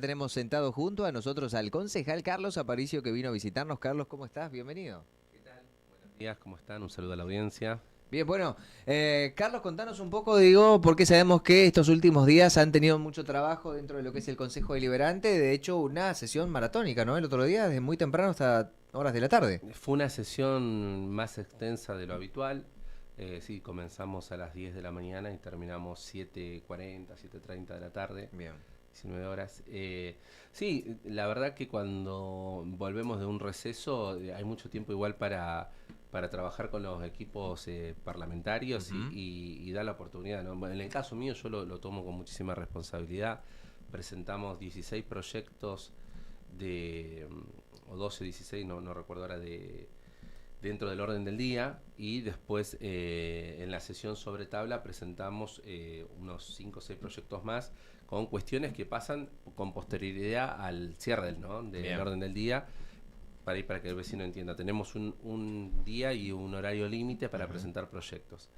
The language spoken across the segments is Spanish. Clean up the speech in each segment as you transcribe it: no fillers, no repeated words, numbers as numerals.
Tenemos sentado junto a nosotros al concejal Carlos Aparicio que vino a visitarnos. Carlos, ¿cómo estás? Bienvenido. ¿Qué tal? Buenos días, ¿cómo están? Un saludo a la audiencia. Bien, bueno, Carlos, contanos un poco, digo, porque sabemos que estos últimos días han tenido mucho trabajo dentro de lo que es el Consejo Deliberante. De hecho, una sesión maratónica, ¿no? El otro día, desde muy temprano hasta horas de la tarde. Fue una sesión más extensa de lo habitual. Sí, comenzamos a las 10 de la mañana y terminamos 7:40, 7:30 de la tarde, Bien. 19 horas. Sí, la verdad que cuando volvemos de un receso hay mucho tiempo igual para trabajar con los equipos parlamentarios Ujú. y dar la oportunidad, ¿no? Bueno, en el caso mío yo lo tomo con muchísima responsabilidad. Presentamos 16 proyectos o 12, 16, no recuerdo ahora, dentro del orden del día, y después en la sesión sobre tabla presentamos unos 5 o 6 proyectos más con cuestiones que pasan con posterioridad al cierre del Bien. orden del día, para que el vecino entienda. Tenemos un día y un horario límite para Ujú. presentar proyectos.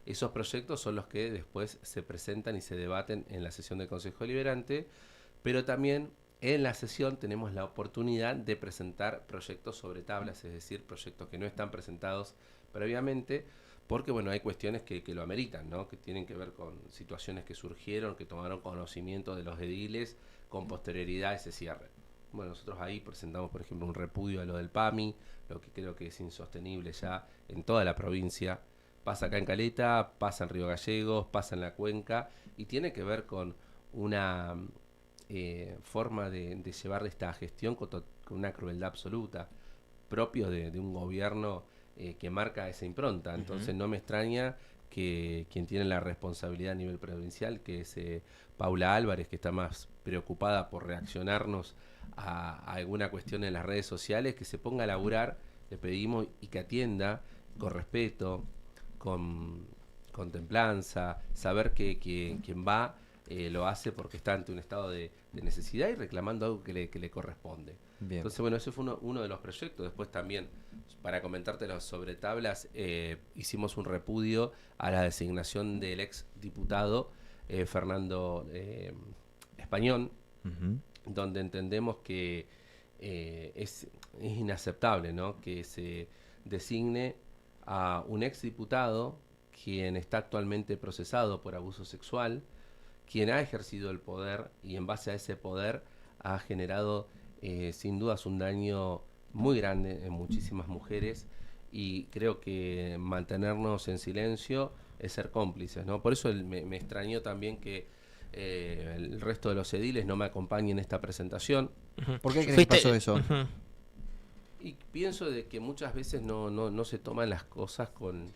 Esos proyectos son los que después se presentan y se debaten en la sesión del Consejo Deliberante, pero también en la sesión tenemos la oportunidad de presentar proyectos sobre tablas, es decir, proyectos que no están presentados previamente, porque bueno, hay cuestiones que lo ameritan, ¿no? Que tienen que ver con situaciones que surgieron, que tomaron conocimiento de los ediles con posterioridad a ese cierre. Bueno, nosotros ahí presentamos, por ejemplo, un repudio a lo del PAMI, lo que creo que es insostenible ya en toda la provincia. Pasa acá en Caleta, pasa en Río Gallegos, pasa en la Cuenca, y tiene que ver con una forma de llevar esta gestión con una crueldad absoluta, propio de un gobierno que marca esa impronta. Ujú. Entonces no me extraña que quien tiene la responsabilidad a nivel provincial, que es Paula Álvarez, que está más preocupada por reaccionarnos a alguna cuestión en las redes sociales, que se ponga a laburar, le pedimos, y que atienda con respeto, con, con templanza, saber que quien va lo hace porque está ante un estado de necesidad y reclamando algo que le corresponde. Bien. Entonces, bueno, ese fue uno de los proyectos. Después también, para comentártelo sobre tablas, hicimos un repudio a la designación del ex diputado Fernando Españón, Ujú. donde entendemos que es inaceptable, ¿no?, que se designe a un ex diputado quien está actualmente procesado por abuso sexual, quien ha ejercido el poder y en base a ese poder ha generado sin dudas un daño muy grande en muchísimas mujeres, y creo que mantenernos en silencio es ser cómplices, ¿no? Por eso me extrañó también que el resto de los ediles no me acompañen en esta presentación. Ujú. ¿Por qué crees que pasó Fuiste. eso? Ujú. Y pienso de que muchas veces no se toman las cosas con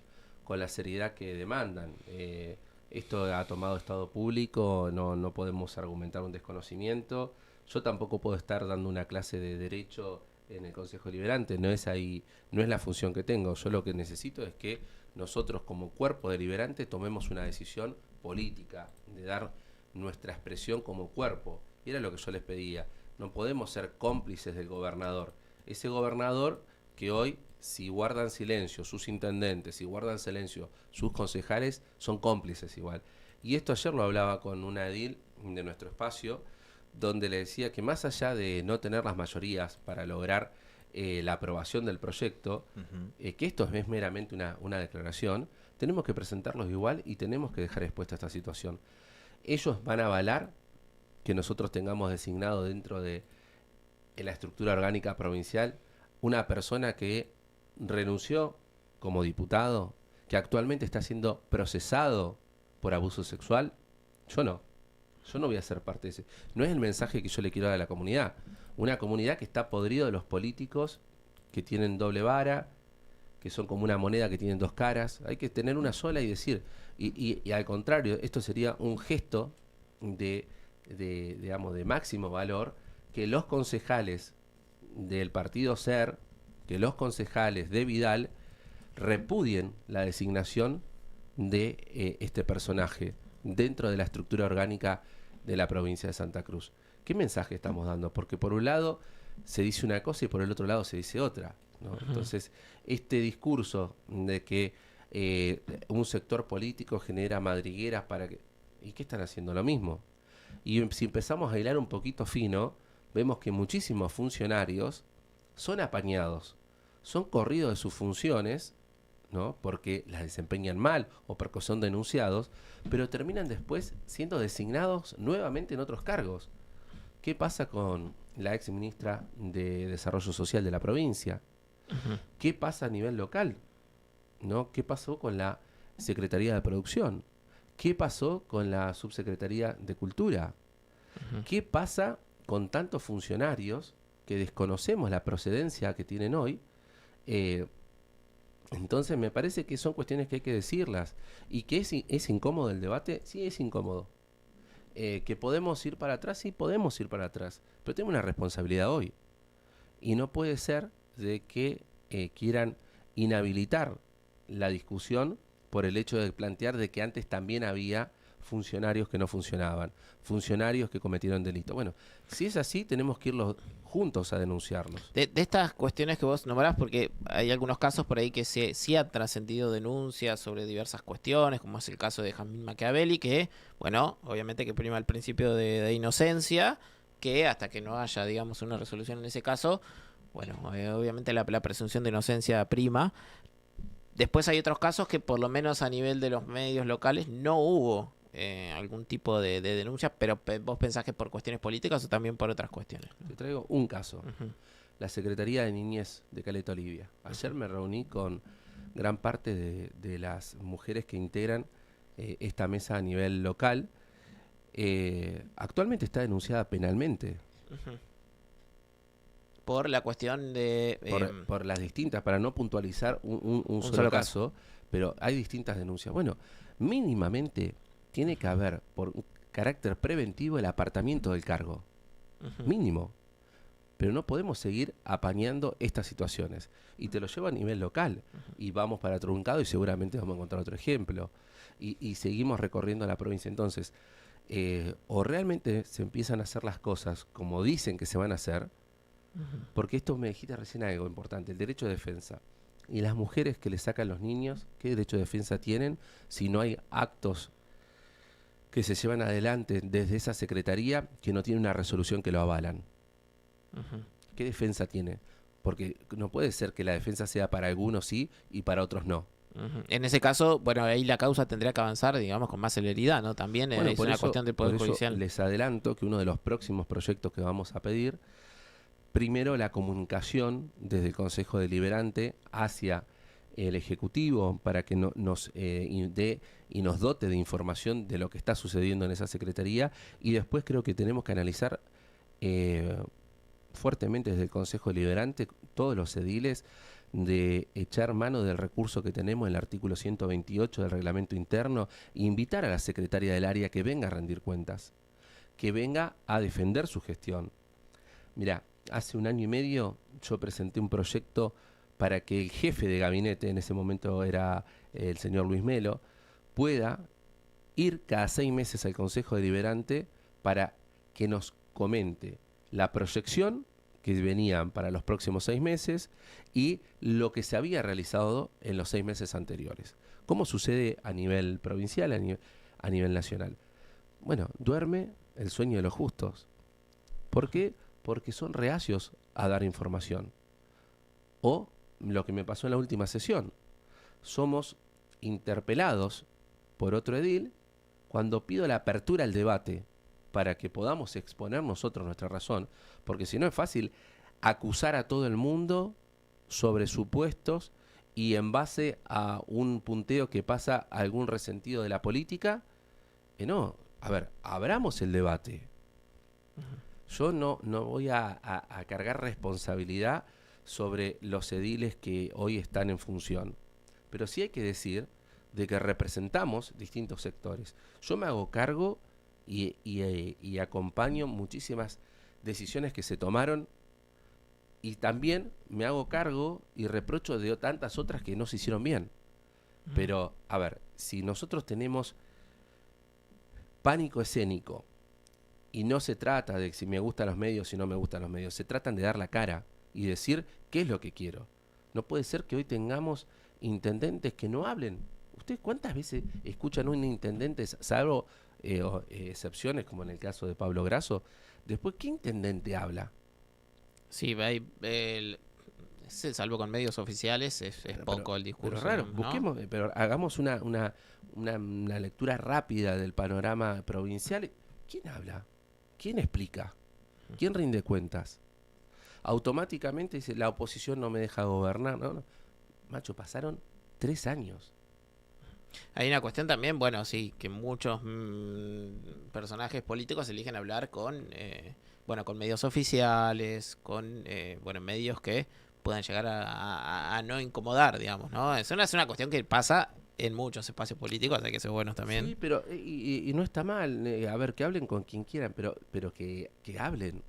la seriedad que demandan. Esto ha tomado estado público, no podemos argumentar un desconocimiento. Yo tampoco puedo estar dando una clase de derecho en el Consejo Deliberante, no es ahí, no es la función que tengo. Yo lo que necesito es que nosotros como cuerpo deliberante tomemos una decisión política, de dar nuestra expresión como cuerpo. Y era lo que yo les pedía. No podemos ser cómplices del gobernador. Ese gobernador que hoy, si guardan silencio sus intendentes, si guardan silencio sus concejales, son cómplices igual. Y esto ayer lo hablaba con una edil de nuestro espacio, donde le decía que más allá de no tener las mayorías para lograr la aprobación del proyecto, Ujú. que esto es meramente una declaración, tenemos que presentarlos igual y tenemos que dejar expuesta esta situación. Ellos van a avalar que nosotros tengamos designado dentro de en la estructura orgánica provincial una persona que renunció como diputado, que actualmente está siendo procesado por abuso sexual. Yo no. Yo no voy a ser parte de ese. No es el mensaje que yo le quiero dar a la comunidad. Una comunidad que está podrido de los políticos que tienen doble vara, que son como una moneda que tienen dos caras. Hay que tener una sola y decir. Y al contrario, esto sería un gesto de, digamos, de máximo valor, que los concejales del partido SER, que los concejales de Vidal repudien la designación de este personaje dentro de la estructura orgánica de la provincia de Santa Cruz. ¿Qué mensaje estamos dando? Porque por un lado se dice una cosa y por el otro lado se dice otra, ¿no? Ujú. Entonces, este discurso de que un sector político genera madrigueras para que... ¿Y qué están haciendo? Lo mismo. Y si empezamos a hilar un poquito fino, vemos que muchísimos funcionarios son apañados, son corridos de sus funciones, ¿no? Porque las desempeñan mal o porque son denunciados, pero terminan después siendo designados nuevamente en otros cargos. ¿Qué pasa con la ex ministra de Desarrollo Social de la provincia? ¿Qué pasa a nivel local? ¿No? ¿Qué pasó con la Secretaría de Producción? ¿Qué pasó con la Subsecretaría de Cultura? ¿Qué pasa con tantos funcionarios que desconocemos la procedencia que tienen hoy? Entonces me parece que son cuestiones que hay que decirlas. ¿Y que es incómodo el debate? Sí, es incómodo. ¿Que podemos ir para atrás? Sí, podemos ir para atrás. Pero tenemos una responsabilidad hoy. Y no puede ser de que quieran inhabilitar la discusión por el hecho de plantear de que antes también había funcionarios que no funcionaban, funcionarios que cometieron delitos. Bueno, si es así, tenemos que irlos juntos a denunciarlos. De estas cuestiones que vos nombrás, porque hay algunos casos por ahí que sí han trascendido denuncias sobre diversas cuestiones, como es el caso de Jasmine Machiavelli, que, bueno, obviamente que prima el principio de inocencia, que hasta que no haya, digamos, una resolución en ese caso, bueno, obviamente la presunción de inocencia prima. Después hay otros casos que por lo menos a nivel de los medios locales no hubo algún tipo de denuncia, pero vos pensás que por cuestiones políticas o también por otras cuestiones. Te traigo un caso. La Secretaría de Niñez de Caleta Olivia. Ayer me reuní con gran parte de las mujeres que integran esta mesa a nivel local. Actualmente está denunciada penalmente. Por la cuestión de... por las distintas, para no puntualizar un solo caso, pero hay distintas denuncias. Bueno, mínimamente tiene que haber, por un carácter preventivo, el apartamiento del cargo. Mínimo. Pero no podemos seguir apañando estas situaciones. Y te lo llevo a nivel local. Y vamos para Truncado y seguramente vamos a encontrar otro ejemplo. Y seguimos recorriendo la provincia. Entonces, o realmente se empiezan a hacer las cosas como dicen que se van a hacer, porque esto me dijiste recién algo importante, el derecho de defensa. Y las mujeres que le sacan los niños, ¿qué derecho de defensa tienen si no hay actos que se llevan adelante desde esa secretaría que no tiene una resolución que lo avalan? ¿Qué defensa tiene? Porque no puede ser que la defensa sea para algunos sí y para otros no. En ese caso, bueno, ahí la causa tendría que avanzar, digamos, con más celeridad, ¿no? También Bueno, es una cuestión del Poder Judicial. Les adelanto que uno de los próximos proyectos que vamos a pedir, primero la comunicación desde el Consejo Deliberante hacia el Ejecutivo para que nos dé y nos dote de información de lo que está sucediendo en esa Secretaría, y después creo que tenemos que analizar fuertemente desde el Consejo Deliberante todos los ediles de echar mano del recurso que tenemos en el artículo 128 del reglamento interno e invitar a la secretaria del área que venga a rendir cuentas, que venga a defender su gestión. Mirá, hace 1 año y medio yo presenté un proyecto para que el jefe de gabinete, en ese momento era el señor Luis Melo, pueda ir cada 6 meses al Consejo Deliberante para que nos comente la proyección que venían para los próximos 6 meses y lo que se había realizado en los 6 meses anteriores. ¿Cómo sucede a nivel provincial, a nivel nacional? Bueno, duerme el sueño de los justos. ¿Por qué? Porque son reacios a dar información. O lo que me pasó en la última sesión. Somos interpelados por otro edil cuando pido la apertura al debate para que podamos exponer nosotros nuestra razón, porque si no es fácil acusar a todo el mundo sobre supuestos y en base a un punteo que pasa a algún resentido de la política. No, a ver, abramos el debate. Yo no voy a cargar responsabilidad sobre los ediles que hoy están en función, pero sí hay que decir de que representamos distintos sectores. Yo me hago cargo y acompaño muchísimas decisiones que se tomaron, y también me hago cargo y reprocho de tantas otras que no se hicieron bien. Pero, a ver, si nosotros tenemos pánico escénico, y no se trata de si me gustan los medios, si no me gustan los medios, se tratan de dar la cara y decir qué es lo que quiero. No puede ser que hoy tengamos intendentes que no hablen. ¿Ustedes cuántas veces escuchan a un intendente, salvo excepciones, como en el caso de Pablo Grasso, después, ¿qué intendente habla? Sí, salvo con medios oficiales, es poco el discurso. Pero raro, ¿no? busquemos, pero hagamos una lectura rápida del panorama provincial. ¿Quién habla? ¿Quién explica? ¿Quién rinde cuentas? Automáticamente dice, la oposición no me deja gobernar. No, no. Macho, pasaron 3 años. Hay una cuestión también, bueno, sí, que muchos personajes políticos eligen hablar con medios oficiales, con medios que puedan llegar a no incomodar, digamos, ¿no? Es una cuestión que pasa en muchos espacios políticos, hay que ser buenos también. Sí, pero y no está mal, a ver, que hablen con quien quieran, pero que hablen.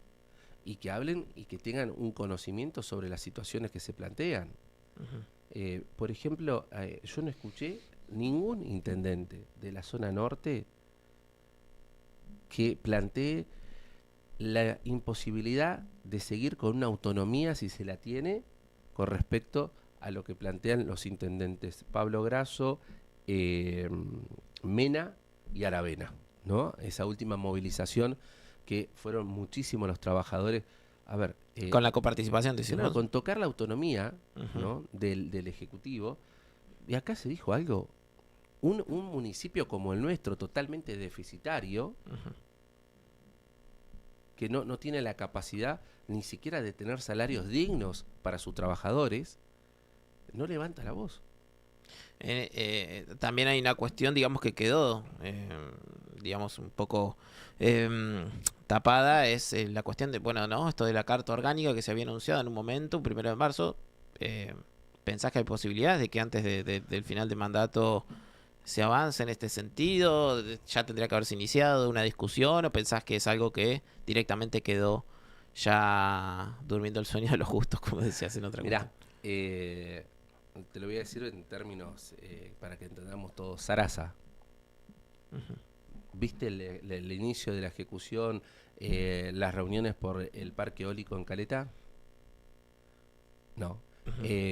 Y que hablen y que tengan un conocimiento sobre las situaciones que se plantean. Por ejemplo, yo no escuché ningún intendente de la zona norte que plantee la imposibilidad de seguir con una autonomía, si se la tiene, con respecto a lo que plantean los intendentes Pablo Grasso, Mena y Aravena, ¿no? Esa última movilización que fueron muchísimos los trabajadores. A ver, con la coparticipación, claro, con tocar la autonomía, ¿no? del Ejecutivo. Y acá se dijo algo. Un municipio como el nuestro, totalmente deficitario, que no tiene la capacidad ni siquiera de tener salarios dignos para sus trabajadores, no levanta la voz. También hay una cuestión, digamos, que quedó, digamos, un poco tapada, es la cuestión de, bueno, ¿no? Esto de la carta orgánica que se había anunciado en un momento, un 1 de marzo. ¿Pensás que hay posibilidades de que antes del final de mandato se avance en este sentido? ¿Ya tendría que haberse iniciado una discusión? ¿O pensás que es algo que directamente quedó ya durmiendo el sueño de los justos, como decías en otra Mirá, te lo voy a decir en términos para que entendamos todos. Sarasa. ¿Viste el inicio de la ejecución, las reuniones por el parque eólico en Caleta? No.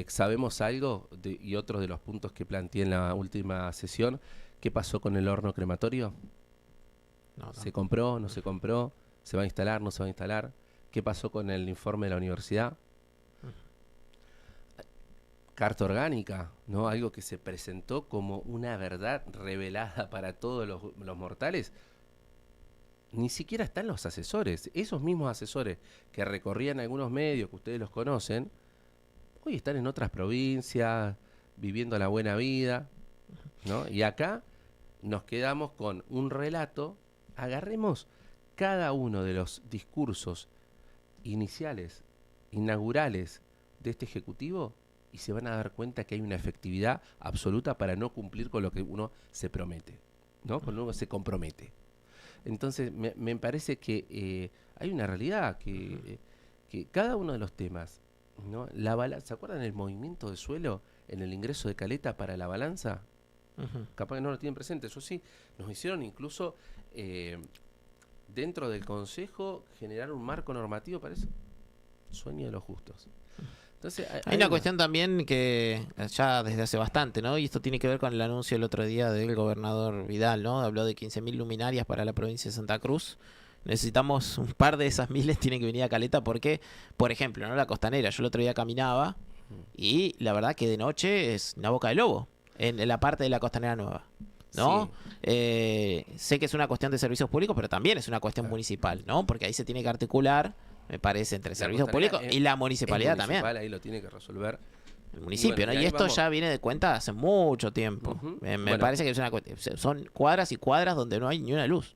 ¿Sabemos algo y otros de los puntos que planteé en la última sesión? ¿Qué pasó con el horno crematorio? No. ¿Se compró? ¿No se compró? ¿Se va a instalar? ¿No se va a instalar? ¿Qué pasó con el informe de la universidad? Carta orgánica, ¿no? Algo que se presentó como una verdad revelada para todos los mortales. Ni siquiera están los asesores. Esos mismos asesores que recorrían algunos medios, que ustedes los conocen, hoy están en otras provincias, viviendo la buena vida, ¿no? Y acá nos quedamos con un relato. Agarremos cada uno de los discursos iniciales, inaugurales de este Ejecutivo, y se van a dar cuenta que hay una efectividad absoluta para no cumplir con lo que uno se promete, ¿no? Con lo que uno se compromete. Entonces, me parece que hay una realidad, que cada uno de los temas, ¿no? ¿Se acuerdan el movimiento de suelo en el ingreso de Caleta para la balanza? Capaz que no lo tienen presente, eso sí, nos hicieron incluso dentro del Consejo generar un marco normativo para eso. Sueño de los justos. Entonces, hay una cuestión también que ya desde hace bastante, ¿no? Y esto tiene que ver con el anuncio el otro día del gobernador Vidal, ¿no? Habló de 15.000 luminarias para la provincia de Santa Cruz. Necesitamos un par de esas miles, tienen que venir a Caleta porque, por ejemplo, ¿no? La Costanera, yo el otro día caminaba y la verdad que de noche es una boca de lobo en la parte de la Costanera Nueva, ¿no? Sí. Sé que es una cuestión de servicios públicos, pero también es una cuestión municipal, ¿no? Porque ahí se tiene que articular, me parece, entre servicios públicos y la municipalidad también. Ahí lo tiene que resolver el municipio, bueno, ¿no? Y esto ya viene de cuenta hace mucho tiempo. Me parece que es una son cuadras y cuadras donde no hay ni una luz.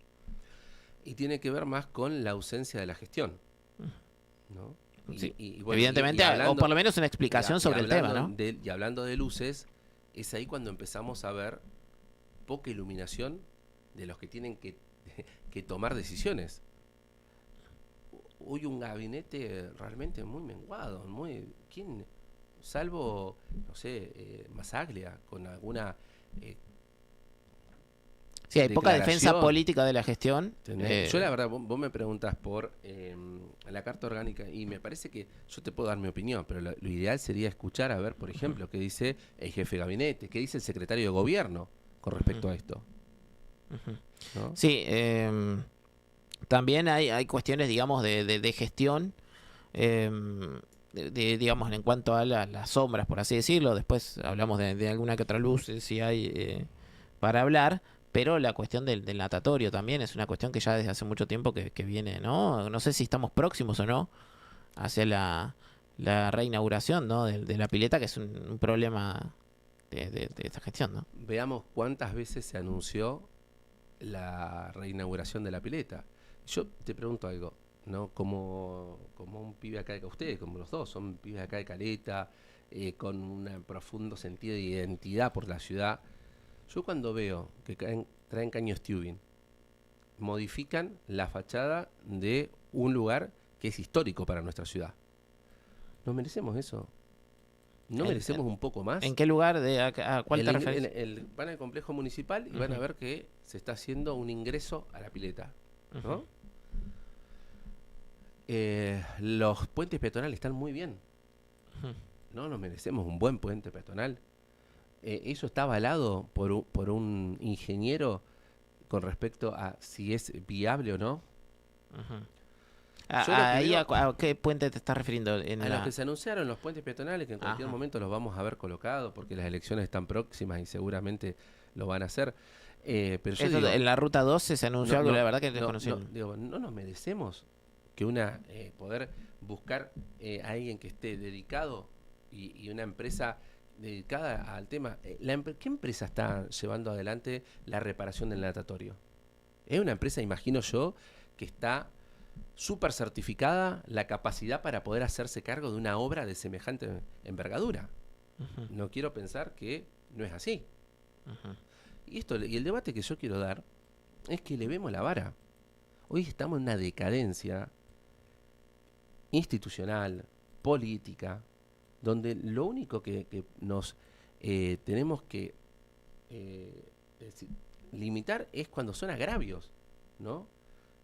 Y tiene que ver más con la ausencia de la gestión, ¿no? Sí. Bueno, evidentemente, o por lo menos una explicación sobre el tema, ¿no? Y hablando de luces, es ahí cuando empezamos a ver poca iluminación de los que tienen que tomar decisiones. Hoy un gabinete realmente muy menguado, ¿quién? Salvo, no sé, Masaglia, con alguna sí, hay poca defensa política de la gestión. Yo la verdad, vos me preguntas por la carta orgánica y me parece que yo te puedo dar mi opinión, pero lo ideal sería escuchar a ver, por ejemplo, qué dice el jefe de gabinete, qué dice el secretario de gobierno con respecto a esto. Ujú. ¿no? Sí, también hay cuestiones, digamos, de gestión, digamos, en cuanto a las sombras, por así decirlo. Después hablamos de alguna que otra luz, si hay para hablar. Pero la cuestión del natatorio también es una cuestión que ya desde hace mucho tiempo que viene, ¿no? No sé si estamos próximos o no hacia la reinauguración, ¿no? De la pileta, que es un problema de esta gestión, ¿no? Veamos cuántas veces se anunció la reinauguración de la pileta. Yo te pregunto algo, ¿no? Como un pibe acá de ustedes, como los dos, son pibes acá de Caleta, con un profundo sentido de identidad por la ciudad. Yo cuando veo que traen caños tubing, modifican la fachada de un lugar que es histórico para nuestra ciudad. ¿No merecemos eso? ¿No merecemos un poco más? ¿En qué lugar? ¿A cuál te refieres? Van al complejo municipal y van a ver que se está haciendo un ingreso a la pileta, ¿no? Los puentes peatonales están muy bien. ¿No nos merecemos un buen puente peatonal? Eso está avalado por un ingeniero con respecto a si es viable o no. ¿A qué puente te estás refiriendo? A los que se anunciaron, los puentes peatonales, que en cualquier momento los vamos a ver colocados, porque las elecciones están próximas y seguramente lo van a hacer. Pero yo digo, en la ruta 12 se anunció algo, la verdad que desconocido. No nos merecemos que poder buscar a alguien que esté dedicado y una empresa dedicada al tema. ¿Qué empresa está llevando adelante la reparación del natatorio? Es una empresa, imagino yo, que está súper certificada la capacidad para poder hacerse cargo de una obra de semejante envergadura. No quiero pensar que no es así. Y el debate que yo quiero dar es que le vemos la vara. Hoy estamos en una decadencia institucional, política, donde lo único que nos tenemos que limitar es cuando son agravios, ¿no?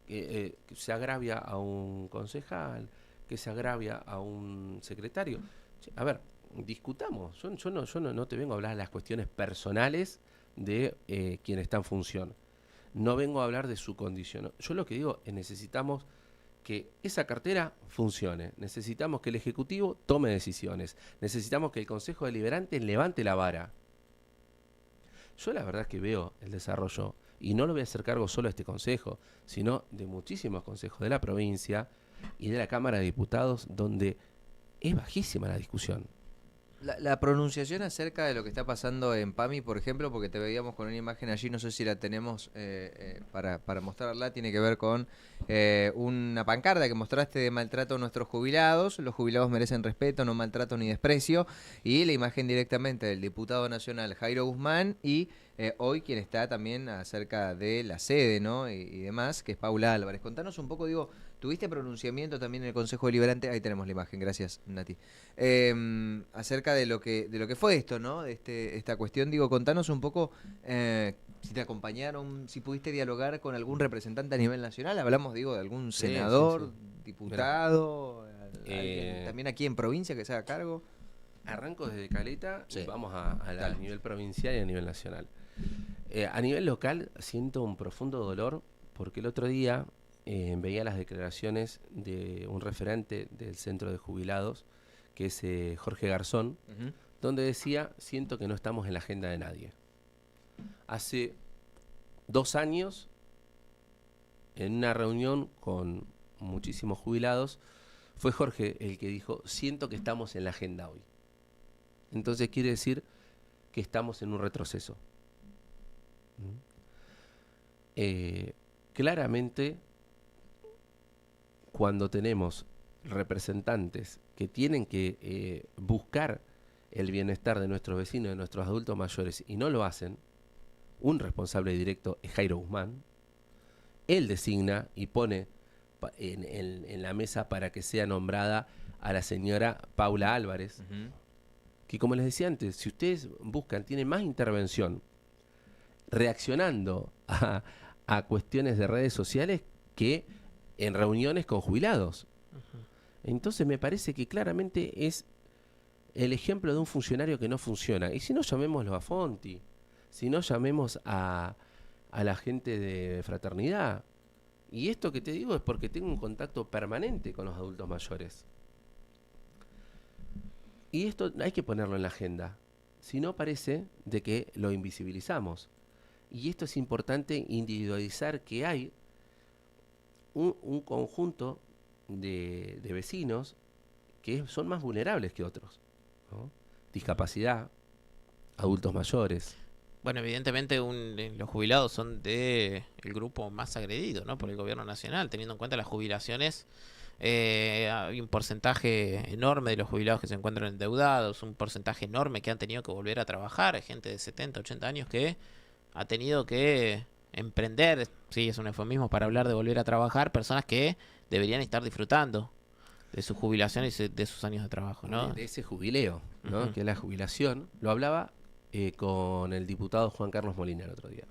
Que se agravia a un concejal, que se agravia a un secretario. A ver, discutamos. Yo no te vengo a hablar de las cuestiones personales de quien está en función. No vengo a hablar de su condición. Yo lo que digo es necesitamos que esa cartera funcione. Necesitamos que el Ejecutivo tome decisiones. Necesitamos que el Consejo Deliberante levante la vara. Yo la verdad es que veo el desarrollo, y no lo voy a hacer cargo solo a este Consejo, sino de muchísimos consejos de la provincia y de la Cámara de Diputados, donde es bajísima la discusión. La pronunciación acerca de lo que está pasando en PAMI, por ejemplo, porque te veíamos con una imagen allí, no sé si la tenemos para mostrarla, tiene que ver con una pancarta que mostraste de maltrato a nuestros jubilados. Los jubilados merecen respeto, no maltrato ni desprecio. Y la imagen directamente del diputado nacional Jairo Guzmán y hoy quien está también acerca de la sede, ¿no? Y demás, que es Paula Álvarez. Contanos un poco, digo, ¿tuviste pronunciamiento también en el Consejo Deliberante? Ahí tenemos la imagen, gracias Nati. Acerca de lo que fue esto, ¿no? De esta cuestión, digo, contanos un poco si te acompañaron, si pudiste dialogar con algún representante a nivel nacional. Hablamos, digo, de algún senador, diputado, alguien, también aquí en provincia que se haga cargo. Arranco desde Caleta y vamos a nivel provincial y a nivel nacional. A nivel local siento un profundo dolor porque el otro día veía las declaraciones de un referente del centro de jubilados, que es Jorge Garzón, donde decía, siento que no estamos en la agenda de nadie. Hace 2 años, en una reunión con muchísimos jubilados, fue Jorge el que dijo, siento que estamos en la agenda hoy. Entonces quiere decir que estamos en un retroceso. Claramente, cuando tenemos representantes que tienen que buscar el bienestar de nuestros vecinos, de nuestros adultos mayores, y no lo hacen, un responsable directo es Jairo Guzmán. Él designa y pone en la mesa para que sea nombrada a la señora Paula Álvarez, que, como les decía antes, si ustedes buscan, tiene más intervención reaccionando a cuestiones de redes sociales que en reuniones con jubilados. Entonces me parece que claramente es el ejemplo de un funcionario que no funciona. Y si no, llamémoslo a Fonti, si no, llamemos a a la gente de fraternidad. Y esto que te digo es porque tengo un contacto permanente con los adultos mayores. Y esto hay que ponerlo en la agenda. Si no, parece de que lo invisibilizamos. Y esto es importante individualizar que hay un conjunto de vecinos que son más vulnerables que otros, ¿no? Discapacidad, adultos mayores. Bueno, evidentemente los jubilados son el grupo más agredido, ¿no? Por el gobierno nacional, teniendo en cuenta las jubilaciones. Hay un porcentaje enorme de los jubilados que se encuentran endeudados, un porcentaje enorme que han tenido que volver a trabajar, hay gente de 70, 80 años que ha tenido que emprender, sí, es un eufemismo para hablar de volver a trabajar, personas que deberían estar disfrutando de su jubilación y de sus años de trabajo, ¿no? De ese jubileo, ¿no? Ujú. Que es la jubilación. Lo hablaba con el diputado Juan Carlos Molina el otro día.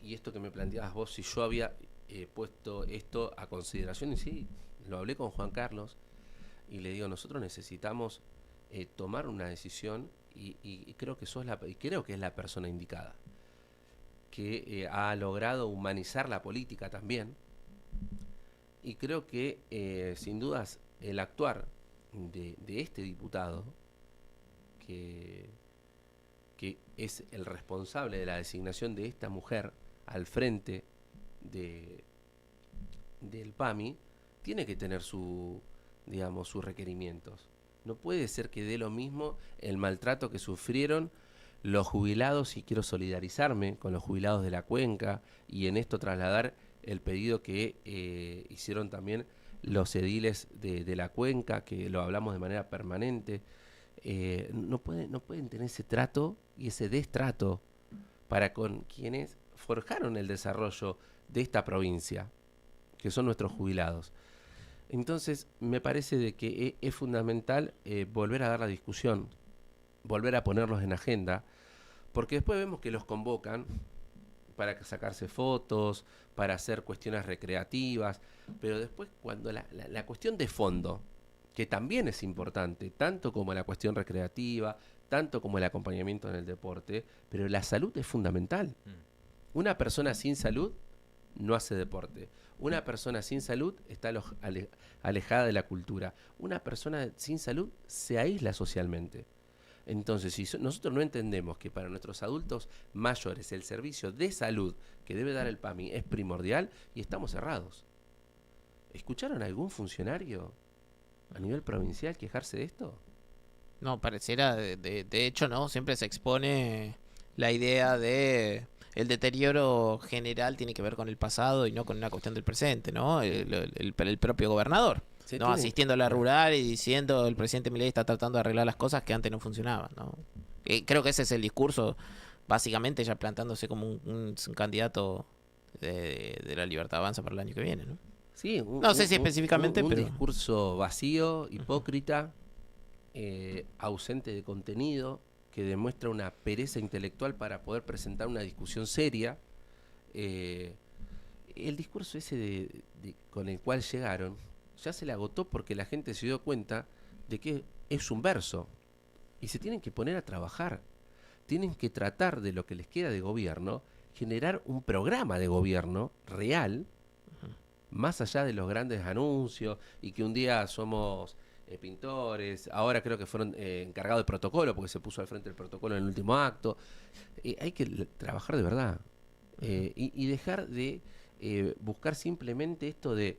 Y esto que me planteabas vos, si yo había puesto esto a consideración, y sí, lo hablé con Juan Carlos, y le digo, nosotros necesitamos tomar una decisión, y creo que creo que es la persona indicada, que ha logrado humanizar la política también, y creo que sin dudas el actuar de este diputado, que es el responsable de la designación de esta mujer al frente del PAMI, tiene que tener digamos, sus requerimientos. No puede ser que dé lo mismo el maltrato que sufrieron los jubilados, y quiero solidarizarme con los jubilados de la cuenca y en esto trasladar el pedido que hicieron también los ediles de la cuenca, que lo hablamos de manera permanente. No pueden tener ese trato y ese destrato para con quienes forjaron el desarrollo de esta provincia, que son nuestros jubilados. Entonces, me parece de que es fundamental volver a dar la discusión, volver a ponerlos en agenda, porque después vemos que los convocan para sacarse fotos, para hacer cuestiones recreativas, pero después cuando la cuestión de fondo, que también es importante, tanto como la cuestión recreativa, tanto como el acompañamiento en el deporte, pero la salud es fundamental. Una persona sin salud no hace deporte. Una persona sin salud está alejada de la cultura. Una persona sin salud se aísla socialmente. Entonces, si nosotros no entendemos que para nuestros adultos mayores el servicio de salud que debe dar el PAMI es primordial, y estamos cerrados. ¿Escucharon a algún funcionario a nivel provincial quejarse de esto? No, pareciera, de hecho, ¿no? Siempre se expone la idea de el deterioro general tiene que ver con el pasado y no con una cuestión del presente, ¿no? El propio gobernador, ¿no? Asistiendo a la rural y diciendo el presidente Milei está tratando de arreglar las cosas que antes no funcionaban, ¿no? Creo que ese es el discurso, básicamente ya plantándose como un candidato de la Libertad Avanza para el año que viene, ¿no? Sí, No sé si específicamente, un pero discurso vacío, hipócrita, ausente de contenido, que demuestra una pereza intelectual para poder presentar una discusión seria. El discurso ese con el cual llegaron ya se le agotó, porque la gente se dio cuenta de que es un verso y se tienen que poner a trabajar. Tienen que tratar, de lo que les queda de gobierno, generar un programa de gobierno real, más allá de los grandes anuncios y que un día somos pintores, ahora creo que fueron encargados de protocolo porque se puso al frente del protocolo en el último acto. Hay que trabajar de verdad y dejar de buscar simplemente esto de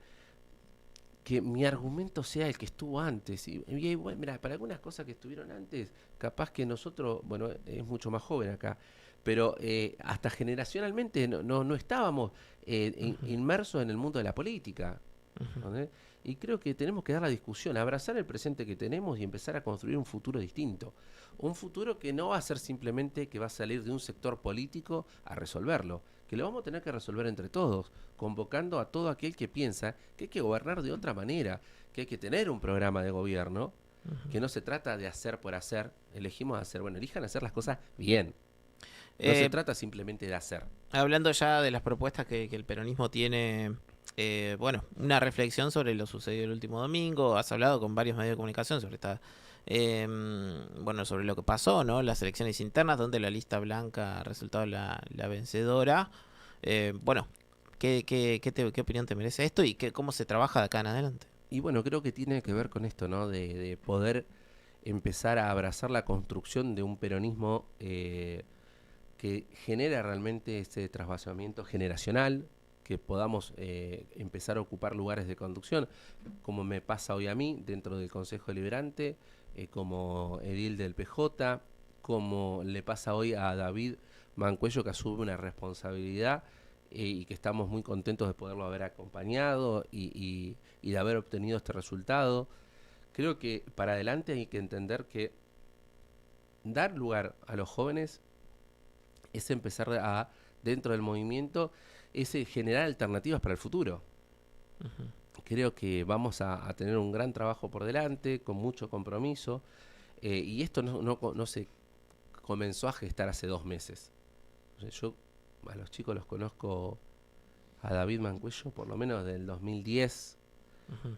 que mi argumento sea el que estuvo antes. Y bueno, mira, para algunas cosas que estuvieron antes, capaz que nosotros, bueno, es mucho más joven acá, pero hasta generacionalmente no estábamos inmersos en el mundo de la política. ¿No? Y creo que tenemos que dar la discusión, abrazar el presente que tenemos y empezar a construir un futuro distinto. Un futuro que no va a ser simplemente que va a salir de un sector político a resolverlo, que lo vamos a tener que resolver entre todos, convocando a todo aquel que piensa que hay que gobernar de otra manera, que hay que tener un programa de gobierno, que no se trata de hacer por hacer, elegimos hacer, bueno, elijan hacer las cosas bien. No se trata simplemente de hacer. Hablando ya de las propuestas que el peronismo tiene bueno, una reflexión sobre lo sucedido el último domingo. Has hablado con varios medios de comunicación sobre bueno, sobre lo que pasó, ¿no? Las elecciones internas, donde la lista blanca ha resultado la vencedora. Bueno, ¿qué opinión te merece esto y cómo se trabaja de acá en adelante? Y bueno, creo que tiene que ver con esto, ¿no? De poder empezar a abrazar la construcción de un peronismo que genera realmente ese trasvasamiento generacional, que podamos empezar a ocupar lugares de conducción, como me pasa hoy a mí dentro del Consejo Deliberante, como edil del PJ, como le pasa hoy a David Mancuello, que asume una responsabilidad y que estamos muy contentos de poderlo haber acompañado y de haber obtenido este resultado. Creo que para adelante hay que entender que dar lugar a los jóvenes es empezar a, dentro del movimiento, es generar alternativas para el futuro. Ujú. Creo que vamos a tener un gran trabajo por delante, con mucho compromiso, y esto no se comenzó a gestar hace 2 meses. O sea, yo a los chicos los conozco, a David Mancuello por lo menos del 2010, Ujú.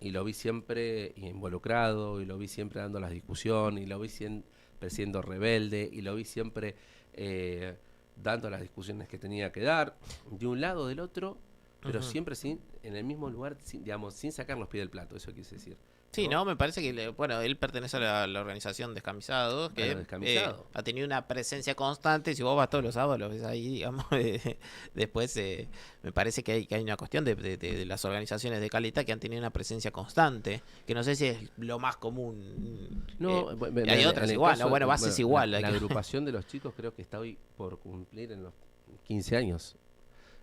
y lo vi siempre involucrado, y lo vi siempre dando las discusiones, y lo vi siempre siendo rebelde, y lo vi siempre dando las discusiones que tenía que dar, de un lado o del otro, pero Ujú. siempre en el mismo lugar, digamos, sin sacar los pies del plato, eso quise decir. Sí, ¿No? no, me parece que, bueno, él pertenece a la organización Descamisados, A lo que descamisado. ha tenido una presencia constante. Si vos vas todos los sábados, lo ves ahí, digamos. Después, me parece que hay una cuestión de las organizaciones de Caleta que han tenido una presencia constante, que no sé si es lo más común. No, Hay en otras el igual, caso, ¿no? Bueno, bueno, bases igual. la agrupación de los chicos creo que está hoy por cumplir en los 15 años.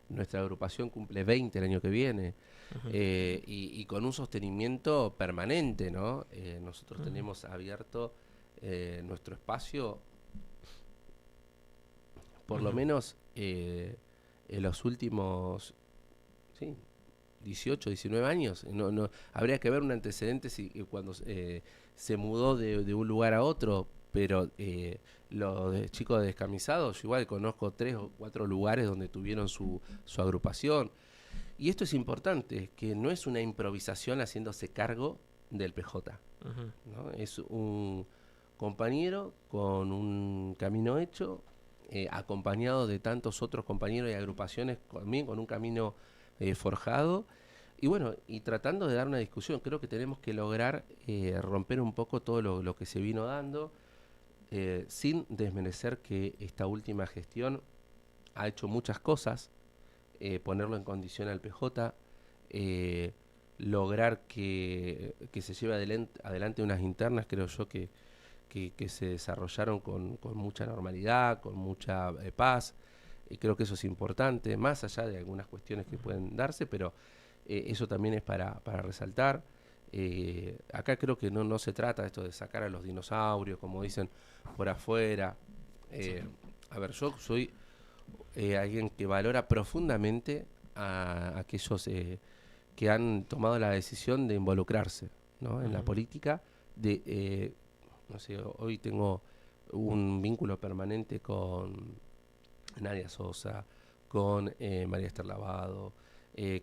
Nuestra agrupación cumple 20 el año que viene, Ujú, y con un sostenimiento permanente, ¿no? Nosotros ujú, tenemos abierto nuestro espacio, por lo ujú, menos en los últimos, sí, 18, 19 años. Habría que ver un antecedente si cuando se mudó de un lugar a otro, pero chicos descamisados, yo igual conozco 3 o 4 lugares donde tuvieron su agrupación. Y esto es importante, que no es una improvisación haciéndose cargo del PJ, ujú, ¿no? Es un compañero con un camino hecho, acompañado de tantos otros compañeros y agrupaciones también con un camino forjado, y bueno, y tratando de dar una discusión. Creo que tenemos que lograr romper un poco todo lo que se vino dando, sin desmerecer que esta última gestión ha hecho muchas cosas, ponerlo en condición al PJ, eh, lograr que se lleve adelante unas internas, creo yo que se desarrollaron con mucha normalidad, con mucha paz, y creo que eso es importante, más allá de algunas cuestiones que pueden darse, pero eso también es para resaltar. Acá creo que no se trata de esto de sacar a los dinosaurios, como dicen por afuera. sí, Eh, a ver, yo soy alguien que valora profundamente a aquellos que han tomado la decisión de involucrarse, ¿no? En la ujú, política. No sé, hoy tengo un vínculo permanente con Nadia Sosa, con María Esther Lavado,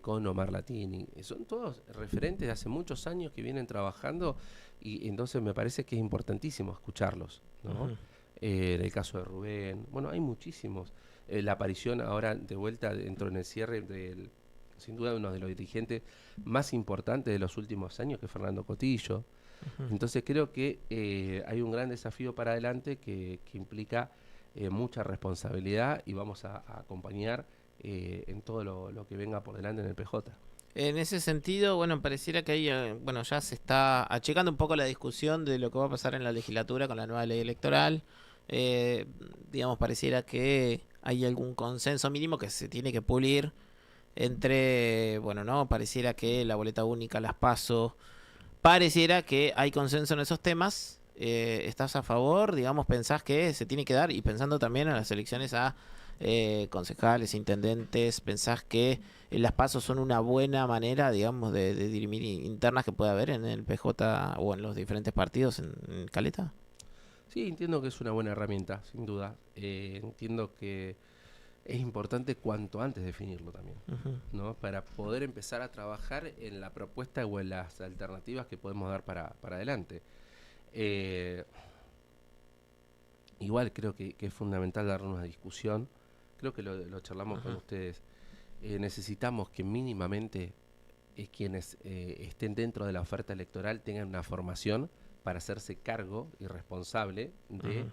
con Omar Latini. Son todos referentes de hace muchos años que vienen trabajando, y entonces me parece que es importantísimo escucharlos, ¿no? ujú, En el caso de Rubén, bueno, hay muchísimos. La aparición ahora de vuelta dentro en el cierre sin duda uno de los dirigentes más importantes de los últimos años, que es Fernando Cotillo. ujú. Entonces creo que hay un gran desafío para adelante que implica mucha responsabilidad, y vamos a acompañar en todo lo que venga por delante en el PJ. En ese sentido, bueno, pareciera que ahí, bueno, ya se está achicando un poco la discusión de lo que va a pasar en la legislatura con la nueva ley electoral. Eh, digamos, pareciera que hay algún consenso mínimo que se tiene que pulir entre, bueno, no, pareciera que la boleta única, las PASO, pareciera que hay consenso en esos temas. ¿Estás a favor? Digamos, ¿pensás que se tiene que dar? Y pensando también en las elecciones a concejales, intendentes, ¿pensás que las pasos son una buena manera, digamos, de dirimir internas que puede haber en el PJ o en los diferentes partidos en Caleta? Sí, entiendo que es una buena herramienta, sin duda. Entiendo que es importante cuanto antes definirlo también, Ujú. ¿no? Para poder empezar a trabajar en la propuesta o en las alternativas que podemos dar para adelante. Eh, Igual creo que es fundamental dar una discusión, creo que lo charlamos con Ujú. ustedes. Necesitamos que mínimamente quienes estén dentro de la oferta electoral tengan una formación para hacerse cargo y responsable de Ujú.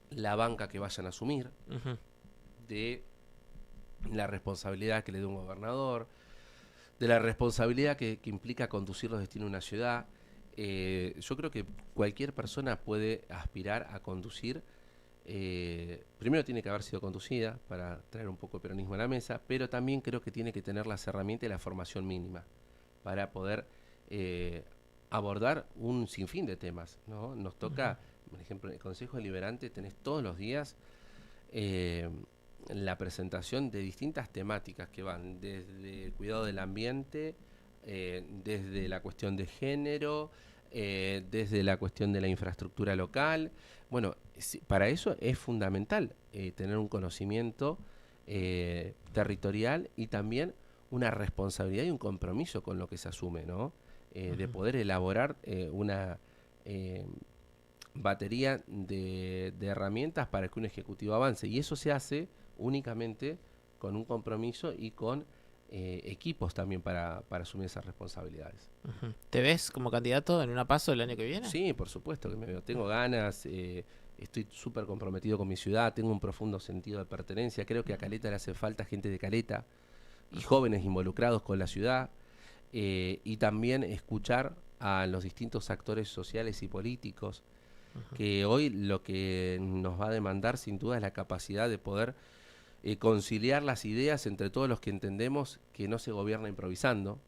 la banca que vayan a asumir, Ujú. de la responsabilidad que le dé un gobernador, de la responsabilidad que implica conducir los destinos de una ciudad. Yo creo que cualquier persona puede aspirar a conducir. Primero tiene que haber sido conducida para traer un poco de peronismo a la mesa, pero también creo que tiene que tener las herramientas y la formación mínima para poder abordar un sinfín de temas, ¿no? Nos toca, por ejemplo, en el Consejo Deliberante tenés todos los días eh, la presentación de distintas temáticas que van desde el cuidado del ambiente, desde la cuestión de género, desde la cuestión de la infraestructura local. Bueno, para eso es fundamental tener un conocimiento territorial y también una responsabilidad y un compromiso con lo que se asume, ¿no? De poder elaborar una batería de herramientas para que un ejecutivo avance. Y eso se hace únicamente con un compromiso y con equipos también para asumir esas responsabilidades. Ujú. ¿Te ves como candidato en una PASO el año que viene? Sí, por supuesto que me veo. Tengo ganas, estoy súper comprometido con mi ciudad, tengo un profundo sentido de pertenencia. Creo que a Caleta le hace falta gente de Caleta y jóvenes involucrados con la ciudad, y también escuchar a los distintos actores sociales y políticos, que hoy lo que nos va a demandar sin duda es la capacidad de poder conciliar las ideas entre todos los que entendemos que no se gobierna improvisando,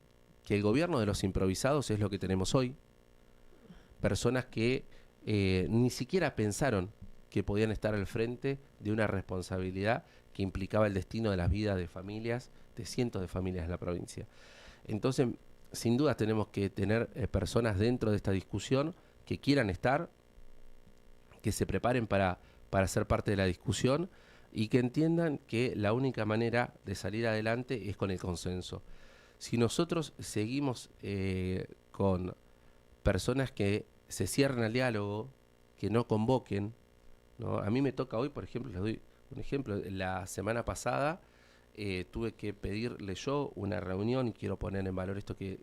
que el gobierno de los improvisados es lo que tenemos hoy, personas que ni siquiera pensaron que podían estar al frente de una responsabilidad que implicaba el destino de las vidas de familias, de cientos de familias en la provincia. Entonces, sin duda tenemos que tener personas dentro de esta discusión que quieran estar, que se preparen para ser parte de la discusión y que entiendan que la única manera de salir adelante es con el consenso. Si nosotros seguimos con personas que se cierren al diálogo, que no convoquen, ¿no? A mí me toca hoy, por ejemplo, les doy un ejemplo, la semana pasada tuve que pedirle yo una reunión, y quiero poner en valor esto que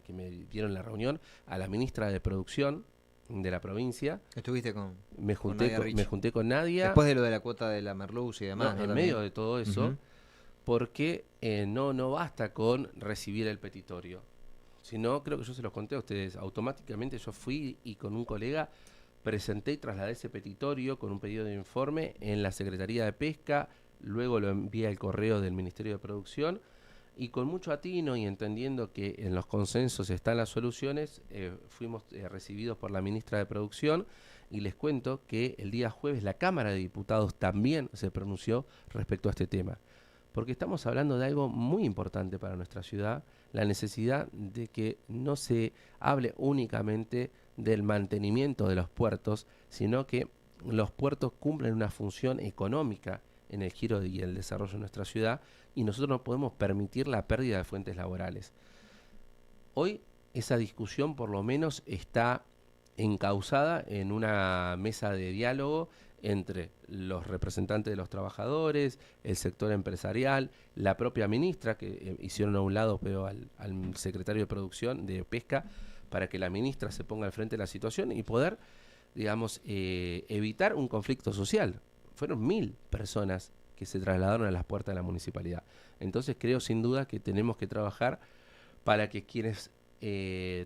me dieron la reunión, a la ministra de Producción de la provincia. Estuviste Me con junté Nadia con, Rich. me junté con Nadia. Después de lo de la cuota de la Merluz y No, demás, ¿no? en También. medio de todo eso, Ujú. porque no basta con recibir el petitorio, sino, creo que yo se los conté a ustedes, automáticamente yo fui y con un colega presenté y trasladé ese petitorio con un pedido de informe en la Secretaría de Pesca, luego lo envié al correo del Ministerio de Producción, y con mucho atino y entendiendo que en los consensos están las soluciones, fuimos recibidos por la ministra de Producción, y les cuento que el día jueves la Cámara de Diputados también se pronunció respecto a este tema, porque estamos hablando de algo muy importante para nuestra ciudad, la necesidad de que no se hable únicamente del mantenimiento de los puertos, sino que los puertos cumplen una función económica en el giro y el desarrollo de nuestra ciudad, y nosotros no podemos permitir la pérdida de fuentes laborales. Hoy esa discusión por lo menos está encauzada en una mesa de diálogo entre los representantes de los trabajadores, el sector empresarial, la propia ministra, que hicieron a un lado pero al secretario de Producción de Pesca, para que la ministra se ponga al frente de la situación y poder, digamos, evitar un conflicto social. Fueron 1000 personas que se trasladaron a las puertas de la municipalidad. Entonces creo sin duda que tenemos que trabajar para que quienes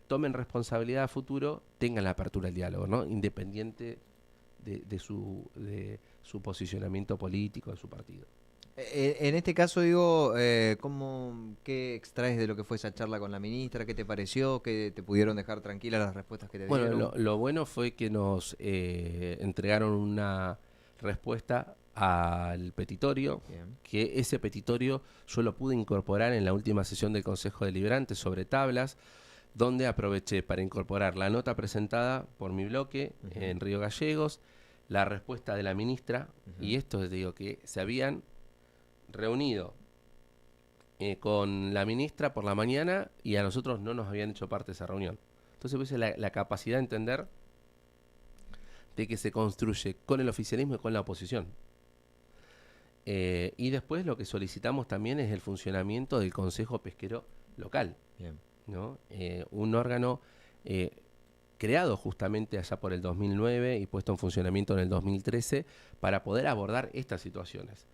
tomen responsabilidad a futuro tengan la apertura al diálogo, ¿no? Independiente de su posicionamiento político, de su partido. En este caso, digo, ¿qué extraes de lo que fue esa charla con la ministra? ¿Qué te pareció? ¿Qué te pudieron dejar tranquilas las respuestas que te Bueno, dieron? lo bueno fue que nos entregaron una respuesta al petitorio, Bien. que ese petitorio yo lo pude incorporar en la última sesión del Consejo Deliberante sobre tablas, donde aproveché para incorporar la nota presentada por mi bloque en Río Gallegos, la respuesta de la ministra, y esto te digo que se habían reunido con la ministra por la mañana y a nosotros no nos habían hecho parte de esa reunión. Entonces pues, la capacidad de entender de que se construye con el oficialismo y con la oposición. Y después lo que solicitamos también es el funcionamiento del Consejo Pesquero Local. Bien. ¿No? Un órgano creado justamente allá por el 2009 y puesto en funcionamiento en el 2013 para poder abordar estas situaciones.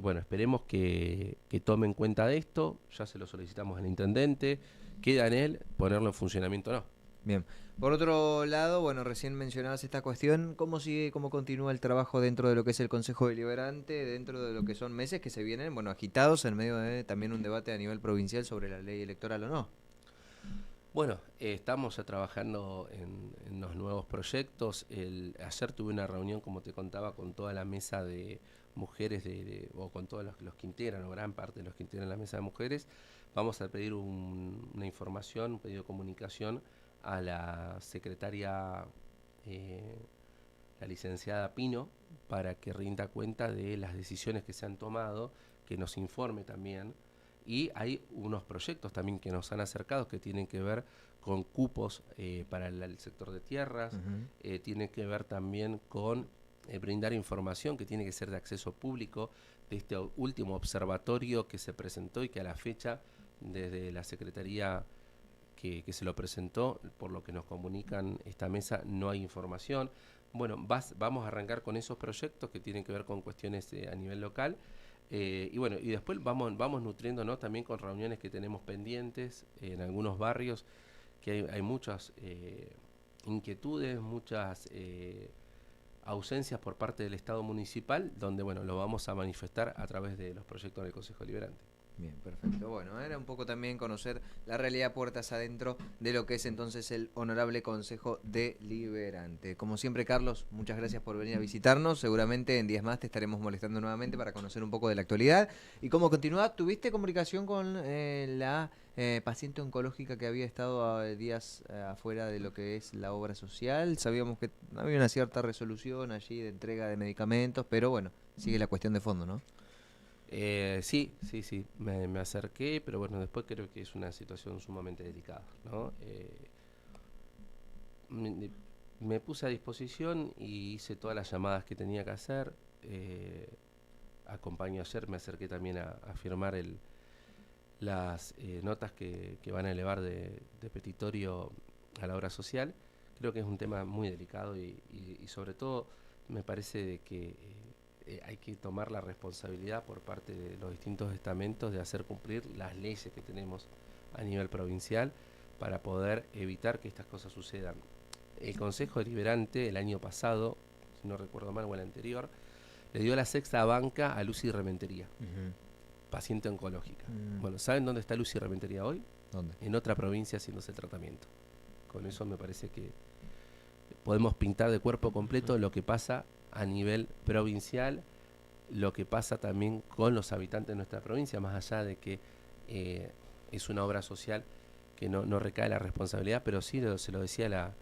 Bueno, esperemos que tome en cuenta de esto, ya se lo solicitamos al intendente, queda en él ponerlo en funcionamiento o no. Bien. Por otro lado, bueno, recién mencionabas esta cuestión, ¿cómo sigue, cómo continúa el trabajo dentro de lo que es el Consejo Deliberante, dentro de lo que son meses que se vienen, bueno, agitados en medio de también un debate a nivel provincial sobre la ley electoral o no? Bueno, estamos ya trabajando en los nuevos proyectos. Ayer tuve una reunión, como te contaba, con toda la mesa de mujeres, o con todos los que integran, o gran parte de los que integran la mesa de mujeres. Vamos a pedir una información, un pedido de comunicación a la secretaria, la licenciada Pino, para que rinda cuenta de las decisiones que se han tomado, que nos informe también. Y hay unos proyectos también que nos han acercado que tienen que ver con cupos para el sector de tierras, tienen que ver también con brindar información que tiene que ser de acceso público de este último observatorio que se presentó y que a la fecha desde la Secretaría que se lo presentó, por lo que nos comunican esta mesa, no hay información. Bueno, vamos a arrancar con esos proyectos que tienen que ver con cuestiones a nivel local. Y bueno, y después vamos nutriéndonos también con reuniones que tenemos pendientes en algunos barrios, que hay muchas inquietudes, muchas ausencias por parte del Estado municipal, donde bueno, lo vamos a manifestar a través de los proyectos del Consejo Deliberante. Bien, perfecto. Bueno, era un poco también conocer la realidad puertas adentro de lo que es entonces el Honorable Consejo Deliberante. Como siempre, Carlos, muchas gracias por venir a visitarnos. Seguramente en días más te estaremos molestando nuevamente para conocer un poco de la actualidad. Y cómo continúa, ¿tuviste comunicación con la paciente oncológica que había estado días afuera de lo que es la obra social? Sabíamos que había una cierta resolución allí de entrega de medicamentos, pero bueno, sigue la cuestión de fondo, ¿no? Sí, me acerqué, pero bueno, después creo que es una situación sumamente delicada, ¿no? Me puse a disposición y hice todas las llamadas que tenía que hacer. Acompaño ayer, me acerqué también a firmar las notas que van a elevar de petitorio a la obra social. Creo que es un tema muy delicado y sobre todo me parece de que hay que tomar la responsabilidad por parte de los distintos estamentos de hacer cumplir las leyes que tenemos a nivel provincial para poder evitar que estas cosas sucedan. El Consejo Deliberante el año pasado, si no recuerdo mal, o el anterior, le dio la sexta banca a Lucy Rementería, paciente oncológica. Bueno, ¿saben dónde está Lucy Rementería hoy? ¿Dónde? En otra provincia haciéndose el tratamiento. Con eso me parece que podemos pintar de cuerpo completo lo que pasa a nivel provincial, lo que pasa también con los habitantes de nuestra provincia, más allá de que es una obra social que no recae la responsabilidad, pero sí se lo decía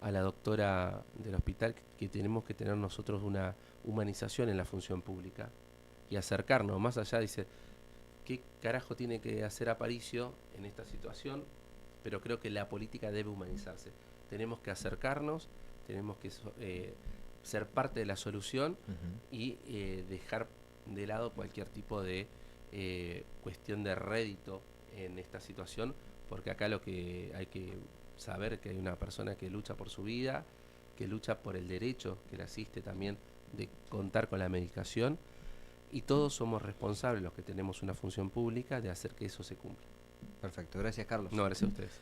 a la doctora del hospital, que tenemos que tener nosotros una humanización en la función pública y acercarnos, más allá, dice, ¿qué carajo tiene que hacer Aparicio en esta situación? Pero creo que la política debe humanizarse. Tenemos que acercarnos, tenemos que ser parte de la solución y dejar de lado cualquier tipo de cuestión de rédito en esta situación, porque acá lo que hay que saber que hay una persona que lucha por su vida, que lucha por el derecho que le asiste también de contar con la medicación, y todos somos responsables, los que tenemos una función pública, de hacer que eso se cumpla. Perfecto, gracias, Carlos. No, gracias a ustedes.